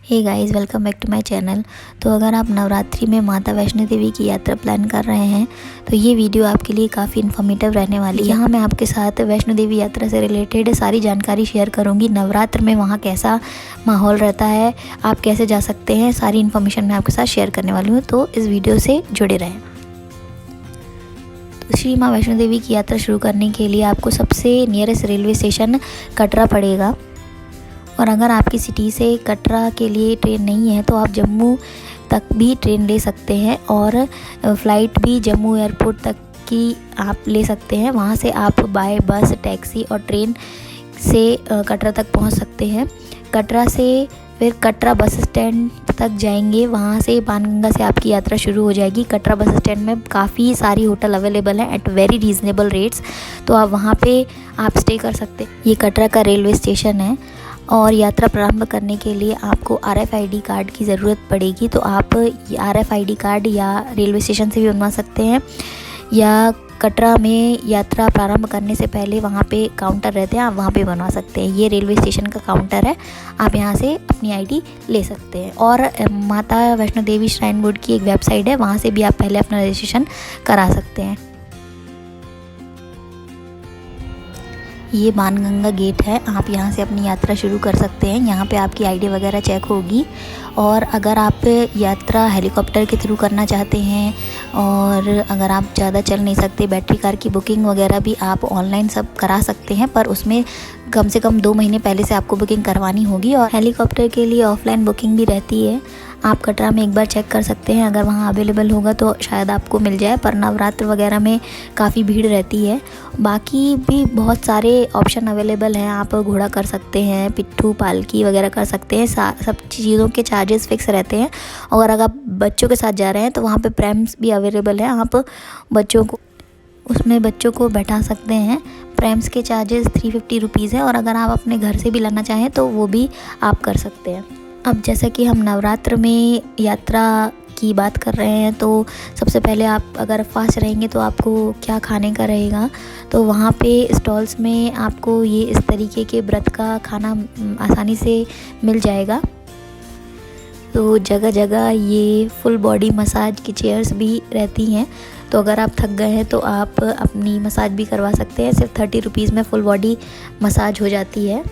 Hey guys, welcome back to my channel. तो अगर आप नवरात्रि में माता वैष्णो देवी की यात्रा प्लान कर रहे हैं तो ये वीडियो आपके लिए काफ़ी इन्फॉर्मेटिव रहने वाली है। यहाँ मैं आपके साथ वैष्णो देवी यात्रा से रिलेटेड सारी जानकारी शेयर करूँगी। नवरात्र में वहाँ कैसा माहौल रहता है, आप कैसे जा सकते हैं, सारी इन्फॉर्मेशन मैं आपके साथ शेयर करने वाली हूँ, तो इस वीडियो से जुड़े रहें। तो श्री माँ वैष्णो देवी की यात्रा शुरू करने के लिए आपको सबसे नियरेस्ट रेलवे स्टेशन कटरा पड़ेगा। और अगर आपकी सिटी से कटरा के लिए ट्रेन नहीं है तो आप जम्मू तक भी ट्रेन ले सकते हैं और फ़्लाइट भी जम्मू एयरपोर्ट तक की आप ले सकते हैं। वहाँ से आप बाय बस, टैक्सी और ट्रेन से कटरा तक पहुँच सकते हैं। कटरा से फिर कटरा बस स्टैंड तक जाएंगे, वहाँ से बाणगंगा से आपकी यात्रा शुरू हो जाएगी। कटरा बस स्टैंड में काफ़ी सारी होटल अवेलेबल हैं एट वेरी रीज़नेबल रेट्स, तो आप वहाँ पे आप स्टे कर सकते हैं। ये कटरा का रेलवे स्टेशन है और यात्रा प्रारंभ करने के लिए आपको RFID कार्ड की ज़रूरत पड़ेगी। तो आप RFID कार्ड या रेलवे स्टेशन से भी बनवा सकते हैं या कटरा में यात्रा प्रारंभ करने से पहले वहाँ पे काउंटर रहते हैं, आप वहाँ पे बनवा सकते हैं। ये रेलवे स्टेशन का काउंटर है, आप यहाँ से अपनी ID ले सकते हैं। और माता वैष्णो देवी श्राइन बोर्ड की एक वेबसाइट है, वहाँ से भी आप पहले अपना रजिस्ट्रेशन करा सकते हैं। ये बाणगंगा गेट है, आप यहाँ से अपनी यात्रा शुरू कर सकते हैं। यहाँ पे आपकी ID वगैरह चेक होगी। और अगर आप यात्रा हेलीकॉप्टर के थ्रू करना चाहते हैं और अगर आप ज़्यादा चल नहीं सकते, बैटरी कार की बुकिंग वगैरह भी आप ऑनलाइन सब करा सकते हैं, पर उसमें कम से कम 2 महीने पहले से आपको बुकिंग करवानी होगी। और हेलीकॉप्टर के लिए ऑफलाइन बुकिंग भी रहती है, आप कटरा में एक बार चेक कर सकते हैं, अगर वहाँ अवेलेबल होगा तो शायद आपको मिल जाए, पर नवरात्र वगैरह में काफ़ी भीड़ रहती है। बाकी भी बहुत सारे ऑप्शन अवेलेबल हैं, आप घोड़ा कर सकते हैं, पिट्ठू, पालकी वगैरह कर सकते हैं। सब चीज़ों के चार्जेस फिक्स रहते हैं। और अगर आप बच्चों के साथ जा रहे हैं तो वहाँ पे प्रैम्स भी अवेलेबल है, आप बच्चों को बैठा सकते हैं। प्रैम्स के चार्जेस 350 रुपीज़ है और अगर आप अपने घर से भी लाना चाहें तो वो भी आप कर सकते हैं। अब जैसा कि हम नवरात्र में यात्रा की बात कर रहे हैं तो सबसे पहले आप अगर फास्ट रहेंगे तो आपको क्या खाने का रहेगा, तो वहाँ पे स्टॉल्स में आपको ये इस तरीके के व्रत का खाना आसानी से मिल जाएगा। तो जगह जगह ये फुल बॉडी मसाज की चेयर्स भी रहती हैं, तो अगर आप थक गए हैं तो आप अपनी मसाज भी करवा सकते हैं। सिर्फ 30 रुपीज़ में फुल बॉडी मसाज हो जाती है।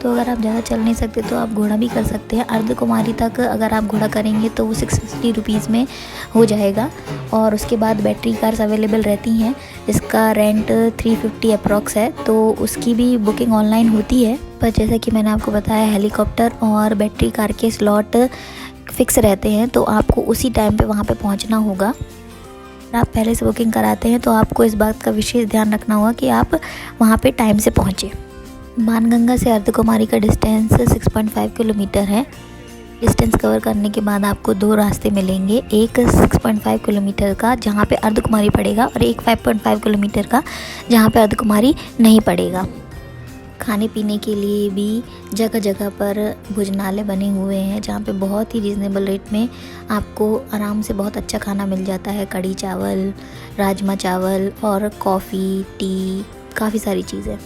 तो अगर आप ज़्यादा चल नहीं सकते तो आप घोड़ा भी कर सकते हैं। अर्धकुमारी तक अगर आप घोड़ा करेंगे तो वो 650 रुपीज़ में हो जाएगा। और उसके बाद बैटरी कार्स अवेलेबल रहती हैं, इसका रेंट 350 अप्रॉक्स है, तो उसकी भी बुकिंग ऑनलाइन होती है। पर जैसा कि मैंने आपको बताया, हेलीकॉप्टर और बैटरी कार के स्लॉट फ़िक्स रहते हैं, तो आपको उसी टाइम पे वहाँ पे पहुँचना होगा। अगर आप पहले से बुकिंग कराते हैं तो आपको इस बात का विशेष ध्यान रखना होगा कि आप वहाँ पे टाइम से पहुँचें। बाणगंगा से अर्धकुमारी का डिस्टेंस 6.5 किलोमीटर है। डिस्टेंस कवर करने के बाद आपको 2 रास्ते मिलेंगे, एक 6.5 किलोमीटर का जहाँ पे अर्धकुमारी पड़ेगा और एक 5.5 किलोमीटर का जहाँ पे अर्धकुमारी नहीं पड़ेगा। खाने पीने के लिए भी जगह जगह पर भोजनालय बने हुए हैं जहाँ पे बहुत ही रीज़नेबल रेट में आपको आराम से बहुत अच्छा खाना मिल जाता है। कढ़ी चावल, राजमा चावल और कॉफ़ी, टी, काफ़ी सारी चीज़ें।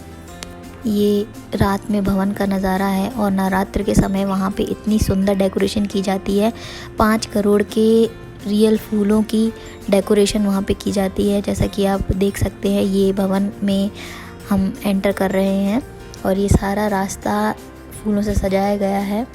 ये रात में भवन का नज़ारा है और नवरात्र के समय वहाँ पे इतनी सुंदर डेकोरेशन की जाती है। 5 करोड़ के रियल फूलों की डेकोरेशन वहाँ पे की जाती है। जैसा कि आप देख सकते हैं, ये भवन में हम एंटर कर रहे हैं और ये सारा रास्ता फूलों से सजाया गया है।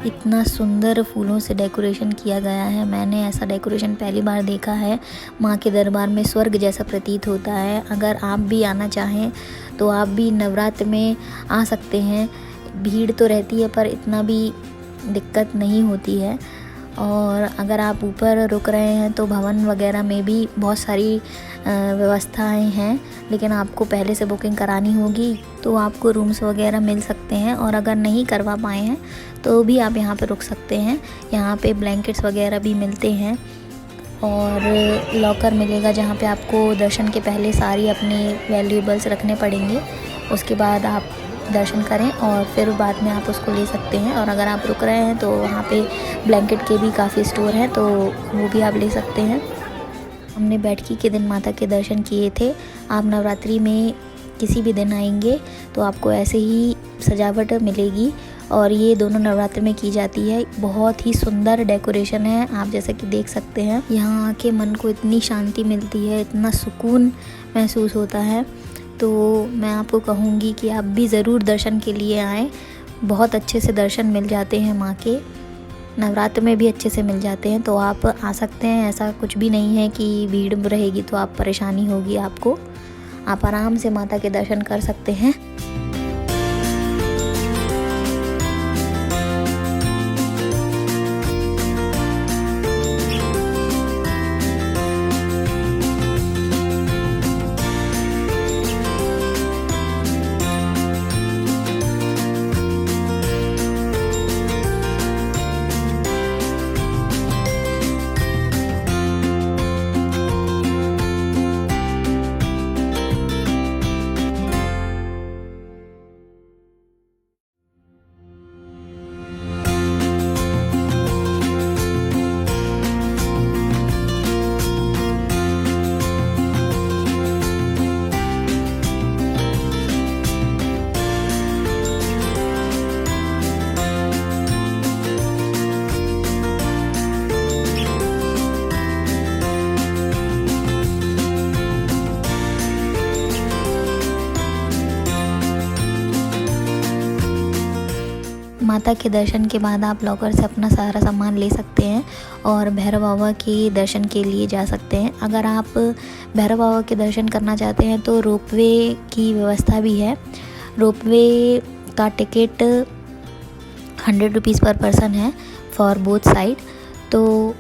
इतना सुंदर फूलों से डेकोरेशन किया गया है, मैंने ऐसा डेकोरेशन पहली बार देखा है। माँ के दरबार में स्वर्ग जैसा प्रतीत होता है। अगर आप भी आना चाहें तो आप भी नवरात्र में आ सकते हैं। भीड़ तो रहती है पर इतना भी दिक्कत नहीं होती है। और अगर आप ऊपर रुक रहे हैं तो भवन वगैरह में भी बहुत सारी व्यवस्थाएं हैं, लेकिन आपको पहले से बुकिंग करानी होगी, तो आपको रूम्स वगैरह मिल सकते हैं। और अगर नहीं करवा पाए हैं तो भी आप यहाँ पे रुक सकते हैं। यहाँ पे ब्लैंकेट्स वगैरह भी मिलते हैं और लॉकर मिलेगा जहाँ पे आपको दर्शन के पहले सारी अपनी वैल्यूएबल्स रखने पड़ेंगे। उसके बाद आप दर्शन करें और फिर बाद में आप उसको ले सकते हैं। और अगर आप रुक रहे हैं तो वहाँ पे ब्लैंकेट के भी काफ़ी स्टोर हैं, तो वो भी आप ले सकते हैं। हमने बैठकी के दिन माता के दर्शन किए थे। आप नवरात्रि में किसी भी दिन आएंगे तो आपको ऐसे ही सजावट मिलेगी और ये दोनों नवरात्र में की जाती है। बहुत ही सुंदर डेकोरेशन है, आप जैसे कि देख सकते हैं। यहाँ आके मन को इतनी शांति मिलती है, इतना सुकून महसूस होता है। तो मैं आपको कहूँगी कि आप भी ज़रूर दर्शन के लिए आएँ। बहुत अच्छे से दर्शन मिल जाते हैं माँ के, नवरात्र में भी अच्छे से मिल जाते हैं। तो आप आ सकते हैं, ऐसा कुछ भी नहीं है कि भीड़ रहेगी तो आप परेशानी होगी आपको। आप आराम से माता के दर्शन कर सकते हैं। माता के दर्शन के बाद आप लॉकर से अपना सारा सामान ले सकते हैं और भैरव बाबा के दर्शन के लिए जा सकते हैं। अगर आप भैरव बाबा के दर्शन करना चाहते हैं तो रोपवे की व्यवस्था भी है। रोपवे का टिकट 100 रुपीज़ पर पर्सन है फॉर बोथ साइड। तो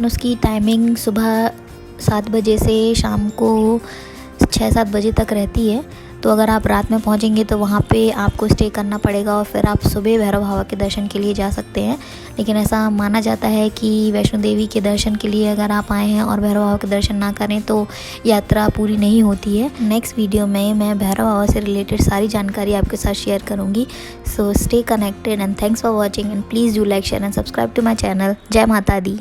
उसकी टाइमिंग सुबह 7 बजे से शाम को 6-7 बजे तक रहती है। तो अगर आप रात में पहुंचेंगे तो वहाँ पे आपको स्टे करना पड़ेगा और फिर आप सुबह भैरव बाबा के दर्शन के लिए जा सकते हैं। लेकिन ऐसा माना जाता है कि वैष्णो देवी के दर्शन के लिए अगर आप आए हैं और भैरव बाबा के दर्शन ना करें तो यात्रा पूरी नहीं होती है। नेक्स्ट वीडियो में मैं भैरव बाबा से रिलेटेड सारी जानकारी आपके साथ शेयर करूँगी। So stay connected and thanks for watching and please do like, share and subscribe to my channel. जय माता दी।